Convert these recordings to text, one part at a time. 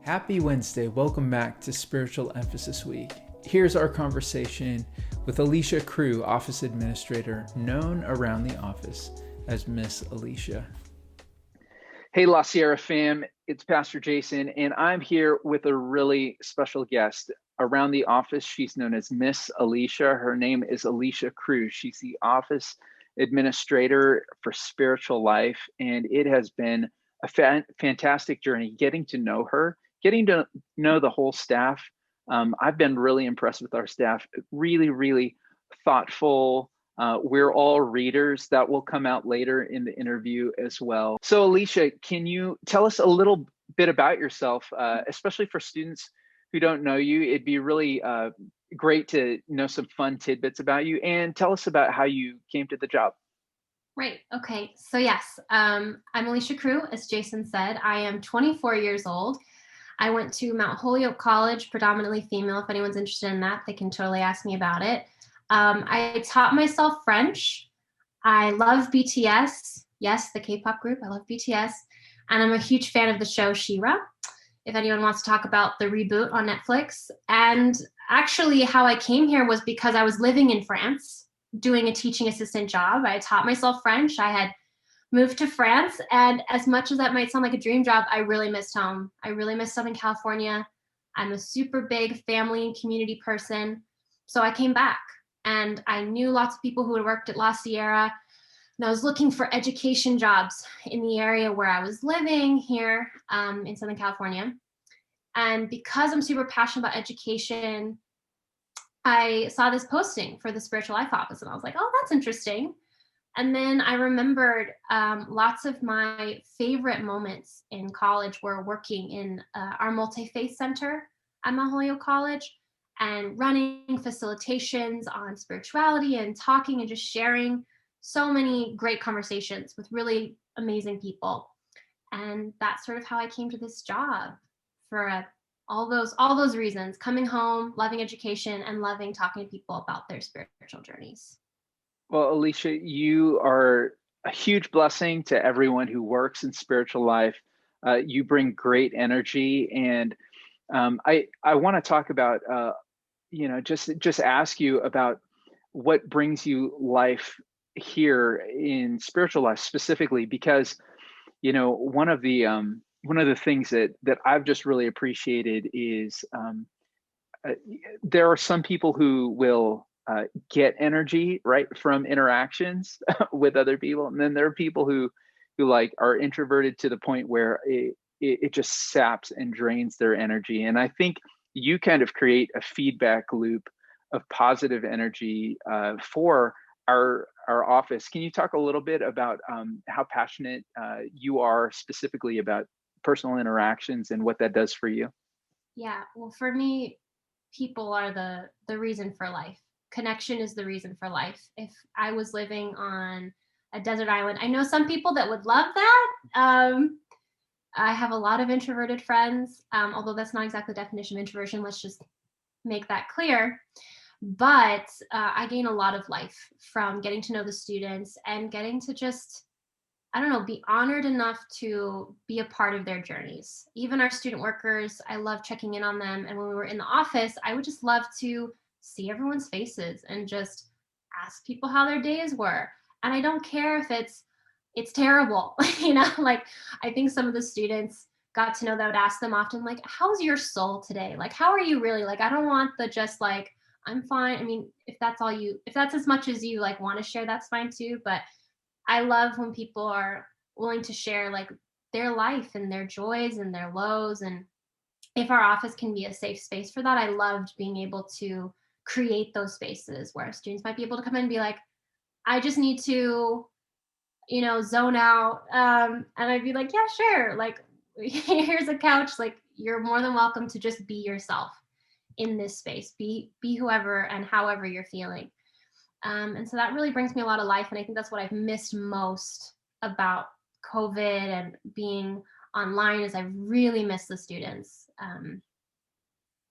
Happy Wednesday. Welcome back to Spiritual Emphasis Week. Here's our conversation with Alicia Crew, office administrator, known around the office as Miss Alicia. Hey, La Sierra fam, it's Pastor Jason, and I'm here with a really special guest. Around the office, she's known as Miss Alicia. Her name is Alicia Crew. She's the office administrator for Spiritual Life, and it has been a fantastic journey getting to know her, getting to know the whole staff. I've been really impressed with our staff, really, really thoughtful. We're all readers. That will come out later in the interview as well. So Alicia, can you tell us a little bit about yourself, especially for students who don't know you? It'd be really great to know some fun tidbits about you, and tell us about how you came to the job. Right. Okay. So yes, I'm Alicia Crew. As Jason said, I am 24 years old. I went to Mount Holyoke College, predominantly female. If anyone's interested in that, they can totally ask me about it. I taught myself French. I love BTS. Yes, the K-pop group. I love BTS. And I'm a huge fan of the show She-Ra, if anyone wants to talk about the reboot on Netflix. And actually how I came here was because I was living in France doing a teaching assistant job. I taught myself French. I had moved to France. And as much as that might sound like a dream job, I really missed home. I really missed Southern California. I'm a super big family and community person. So I came back. And I knew lots of people who had worked at La Sierra, and I was looking for education jobs in the area where I was living here in Southern California. And because I'm super passionate about education, I saw this posting for the Spiritual Life office, and I was like, oh, that's interesting. And then I remembered lots of my favorite moments in college were working in our multi-faith center at Mount Holyoke College, and running facilitations on spirituality and talking and just sharing so many great conversations with really amazing people. And that's sort of how I came to this job, for all those reasons: coming home, loving education, and loving talking to people about their spiritual journeys. Well, Alicia, you are a huge blessing to everyone who works in spiritual life. You bring great energy, and I want to talk about just ask you about what brings you life here in spiritual life specifically, because one of the things that I've just really appreciated is there are some people who will get energy right from interactions with other people, and then there are people who like are introverted to the point where it just saps and drains their energy. And I think you kind of create a feedback loop of positive energy for our office. Can you talk a little bit about how passionate you are specifically about personal interactions and what that does for you? Yeah, well, for me, people are the reason for life. Connection is the reason for life. If I was living on a desert island, I know some people that would love that. I have a lot of introverted friends, although that's not exactly the definition of introversion. Let's just make that clear. But I gain a lot of life from getting to know the students and getting to just, I don't know, be honored enough to be a part of their journeys. Even our student workers, I love checking in on them. And when we were in the office, I would just love to see everyone's faces and just ask people how their days were. And I don't care if it's terrible, like I think some of the students got to know that I would ask them often, like, how's your soul today? Like, how are you really? Like, I don't want the just like, I'm fine. I mean, if that's as much as you like want to share, that's fine too. But I love when people are willing to share like their life and their joys and their lows. And if our office can be a safe space for that, I loved being able to create those spaces where students might be able to come in and be like, I just need to, zone out. And I'd be like, yeah, sure. Like, here's a couch. Like, you're more than welcome to just be yourself in this space. Be whoever and however you're feeling. And so that really brings me a lot of life. And I think that's what I've missed most about COVID and being online, is I really miss the students.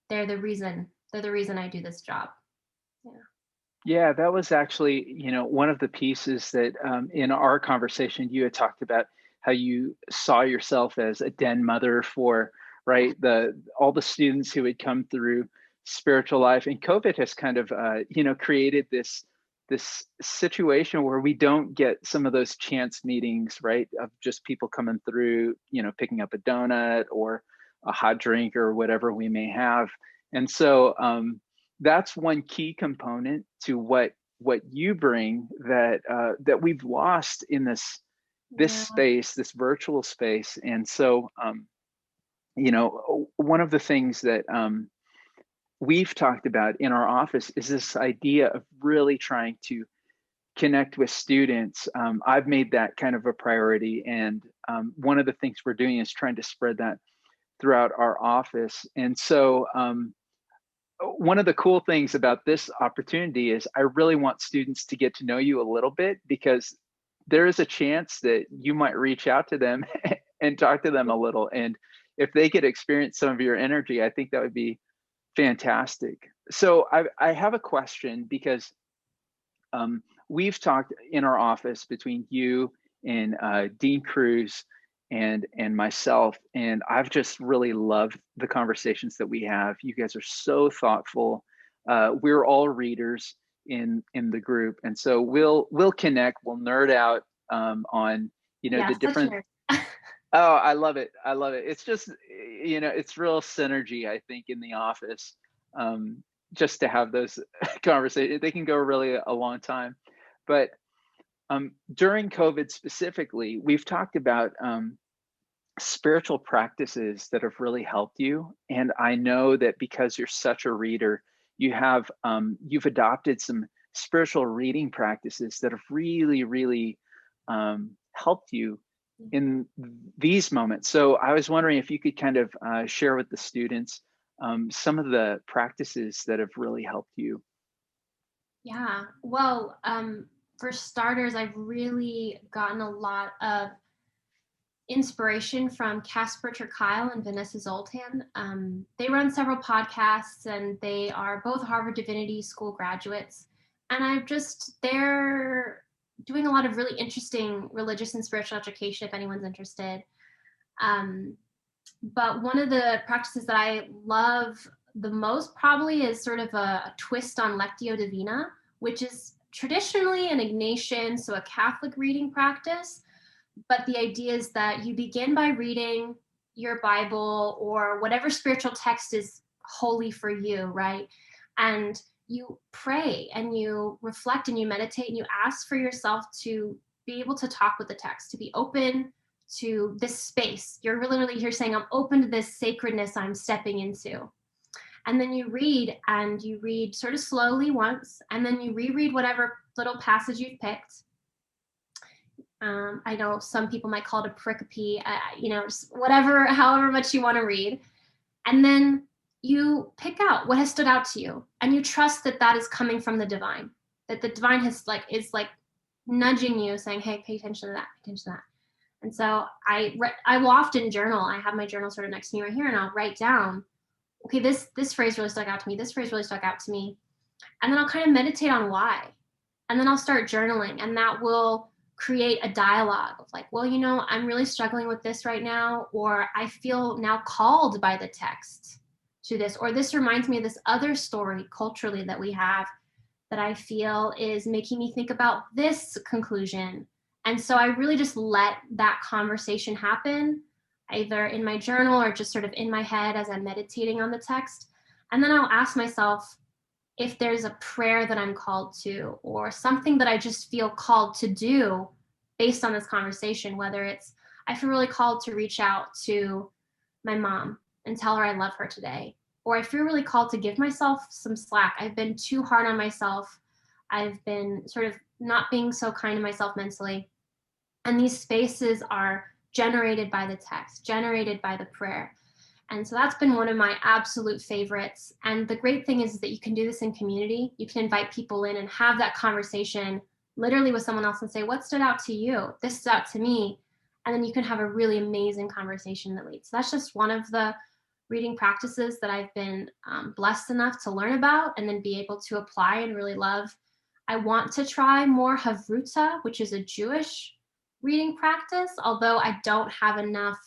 They're the reason I do this job. Yeah. Yeah, that was actually, one of the pieces that in our conversation, you had talked about how you saw yourself as a den mother for right? All the students who had come through spiritual life, and COVID has kind of, created this situation where we don't get some of those chance meetings, right? Of just people coming through, picking up a donut or a hot drink or whatever we may have. And so that's one key component to what you bring that we've lost in this space, this virtual space. And so, one of the things that we've talked about in our office is this idea of really trying to connect with students. I've made that kind of a priority. And one of the things we're doing is trying to spread that throughout our office. And so one of the cool things about this opportunity is I really want students to get to know you a little bit, because there is a chance that you might reach out to them and talk to them a little. And if they could experience some of your energy, I think that would be fantastic. So I have a question, because we've talked in our office between you and Dean Cruz and myself, and I've just really loved the conversations that we have. You guys are so thoughtful. We're all readers in the group, and so we'll connect. We'll nerd out on the different. Oh, I love it. It's just it's real synergy, I think, in the office. Just to have those conversations, they can go really a long time. But during COVID specifically, we've talked about spiritual practices that have really helped you. And I know that because you're such a reader, you've adopted some spiritual reading practices that have really, really helped you in these moments. So I was wondering if you could kind of share with the students some of the practices that have really helped you. Yeah, well, for starters, I've really gotten a lot of inspiration from Casper ter Kuile and Vanessa Zoltan. They run several podcasts, and they are both Harvard Divinity School graduates. And they're doing a lot of really interesting religious and spiritual education, if anyone's interested. But one of the practices that I love the most probably is sort of a twist on Lectio Divina, which is traditionally an Ignatian, so a Catholic reading practice. But the idea is that you begin by reading your Bible or whatever spiritual text is holy for you, right? And you pray and you reflect and you meditate and you ask for yourself to be able to talk with the text, to be open to this space. You're you're saying, I'm open to this sacredness I'm stepping into. And then you read sort of slowly once, and then you reread whatever little passage you've picked. I know some people might call it a pericope, just however much you want to read. And then you pick out what has stood out to you, and you trust that is coming from the divine, that the divine is nudging you, saying, hey, pay attention to that, pay attention to that. And so I will often journal. I have my journal sort of next to me right here, and I'll write down, okay, this phrase really stuck out to me. This phrase really stuck out to me. And then I'll kind of meditate on why. And then I'll start journaling, and that will create a dialogue of I'm really struggling with this right now, or I feel now called by the text to this, or this reminds me of this other story culturally that we have that I feel is making me think about this conclusion. And so I really just let that conversation happen, either in my journal or just sort of in my head as I'm meditating on the text. And then I'll ask myself if there's a prayer that I'm called to, or something that I just feel called to do based on this conversation, whether it's, I feel really called to reach out to my mom and tell her I love her today, or I feel really called to give myself some slack. I've been too hard on myself. I've been sort of not being so kind to myself mentally. And these spaces are generated by the text, generated by the prayer. And so that's been one of my absolute favorites. And the great thing is that you can do this in community. You can invite people in and have that conversation literally with someone else and say, what stood out to you? This stood out to me. And then you can have a really amazing conversation that leads. So that's just one of the reading practices that I've been blessed enough to learn about and then be able to apply and really love. I want to try more Havruta, which is a Jewish reading practice, although I don't have enough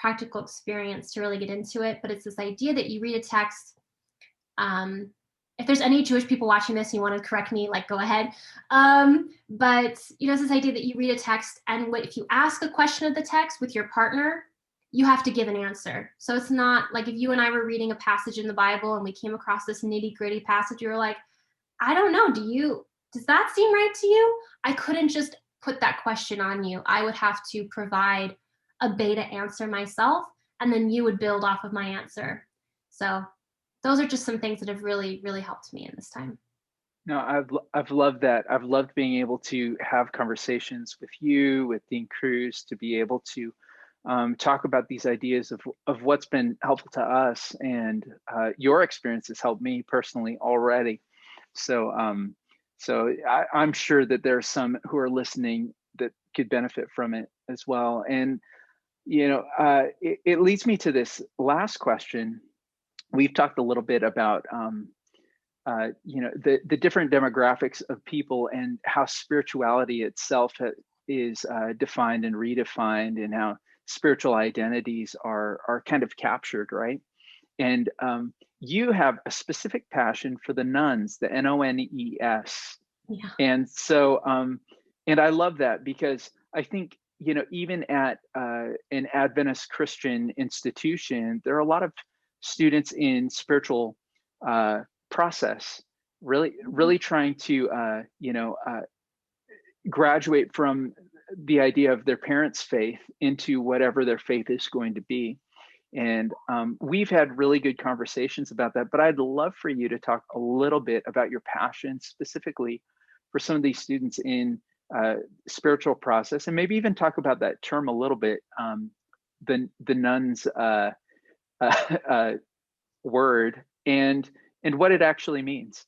practical experience to really get into it, but it's this idea that you read a text. If there's any Jewish people watching this and you want to correct me, like, go ahead. But it's this idea that you read a text, and if you ask a question of the text with your partner, you have to give an answer. So it's not like if you and I were reading a passage in the Bible and we came across this nitty gritty passage, you were like, I don't know, does that seem right to you? I couldn't just put that question on you. I would have to provide a beta answer myself, and then you would build off of my answer. So those are just some things that have really, really helped me in this time. No, I've loved that. I've loved being able to have conversations with you, with Dean Cruz, to be able to talk about these ideas of what's been helpful to us, and your experience has helped me personally already. So I'm sure that there are some who are listening that could benefit from it as well. And it leads me to this last question. We've talked a little bit about the different demographics of people and how spirituality itself is defined and redefined, and how spiritual identities are kind of captured, right? And you have a specific passion for the nuns, the Nones. Yeah. And so, and I love that, because I think, even at an Adventist Christian institution, there are a lot of students in spiritual process, really trying to, graduate from the idea of their parents' faith into whatever their faith is going to be. And we've had really good conversations about that, but I'd love for you to talk a little bit about your passion specifically for some of these students in spiritual process, and maybe even talk about that term a little bit, the nuns word, and what it actually means.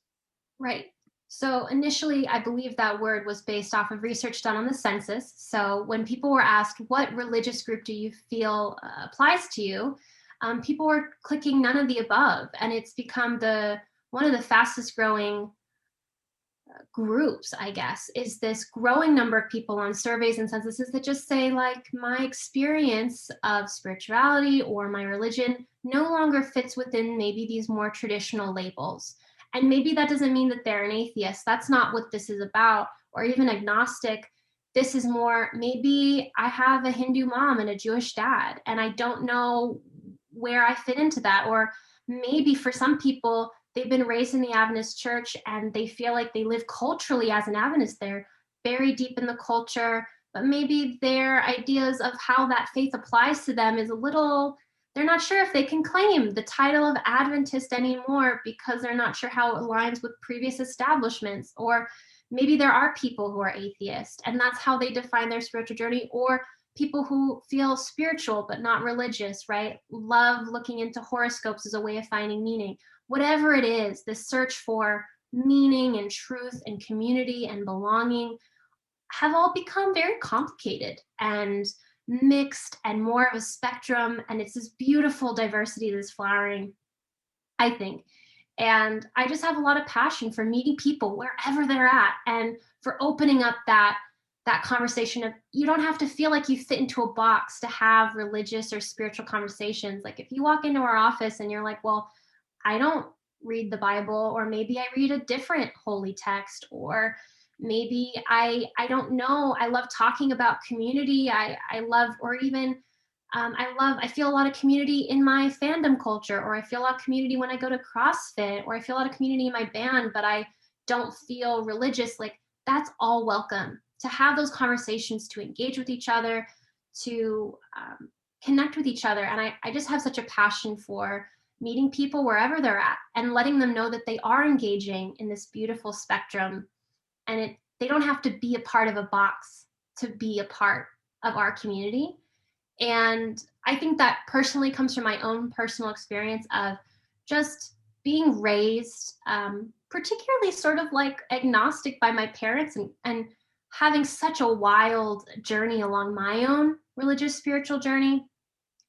Right. So initially, I believe that word was based off of research done on the census. So when people were asked, what religious group do you feel applies to you? People were clicking none of the above. And it's become one of the fastest growing groups, I guess, is this growing number of people on surveys and censuses that just say, like, my experience of spirituality or my religion no longer fits within maybe these more traditional labels. And maybe that doesn't mean that they're an atheist. That's not what this is about, or even agnostic. This is more, maybe I have a Hindu mom and a Jewish dad, and I don't know where I fit into that. Or maybe for some people, they've been raised in the Adventist church and they feel like they live culturally as an Adventist. They're very deep in the culture, but maybe their ideas of how that faith applies to them is they're not sure if they can claim the title of Adventist anymore because they're not sure how it aligns with previous establishments. Or maybe there are people who are atheist and that's how they define their spiritual journey, or people who feel spiritual but not religious, right? Love looking into horoscopes as a way of finding meaning. Whatever it is, the search for meaning and truth and community and belonging have all become very complicated and mixed and more of a spectrum. And it's this beautiful diversity that's flowering, I think. And I just have a lot of passion for meeting people wherever they're at, and for opening up that conversation of, you don't have to feel like you fit into a box to have religious or spiritual conversations. Like if you walk into our office and you're like, well, I don't read the Bible, or maybe I read a different holy text, or maybe I don't know. I love talking about community. I love, or even I feel a lot of community in my fandom culture, or I feel a lot of community when I go to CrossFit, or I feel a lot of community in my band, but I don't feel religious. Like, that's all welcome to have those conversations, to engage with each other, to connect with each other. And I just have such a passion for meeting people wherever they're at and letting them know that they are engaging in this beautiful spectrum, and they don't have to be a part of a box to be a part of our community. And I think that personally comes from my own personal experience of just being raised, particularly sort of like agnostic by my parents, and having such a wild journey along my own religious spiritual journey,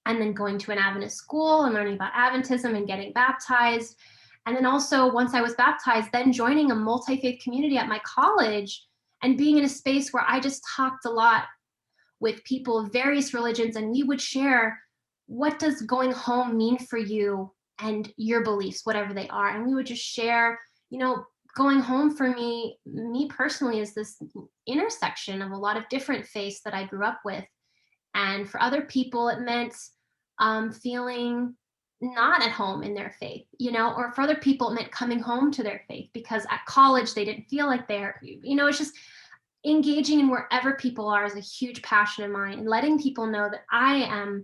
and then going to an Adventist school and learning about Adventism and getting baptized. And then also, once I was baptized, then joining a multi-faith community at my college and being in a space where I just talked a lot with people of various religions, and we would share what does going home mean for you and your beliefs, whatever they are. And we would just share, going home for me personally, is this intersection of a lot of different faiths that I grew up with. And for other people, it meant feeling not at home in their faith, or for other people, it meant coming home to their faith because at college they didn't feel like it's just engaging in wherever people are is a huge passion of mine, and letting people know that I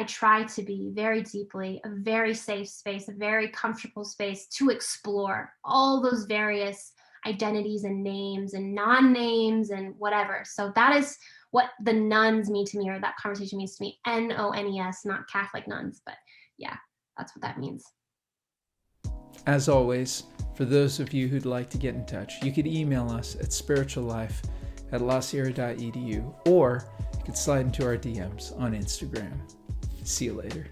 try to be very deeply a very safe space, a very comfortable space to explore all those various identities and names and non-names and whatever. So that is what the nuns mean to me, or that conversation means to me. NONES, not Catholic nuns, but yeah, that's what that means. As always, for those of you who'd like to get in touch, you could email us at spirituallife@lasierra.edu, or you could slide into our DMs on Instagram. See you later.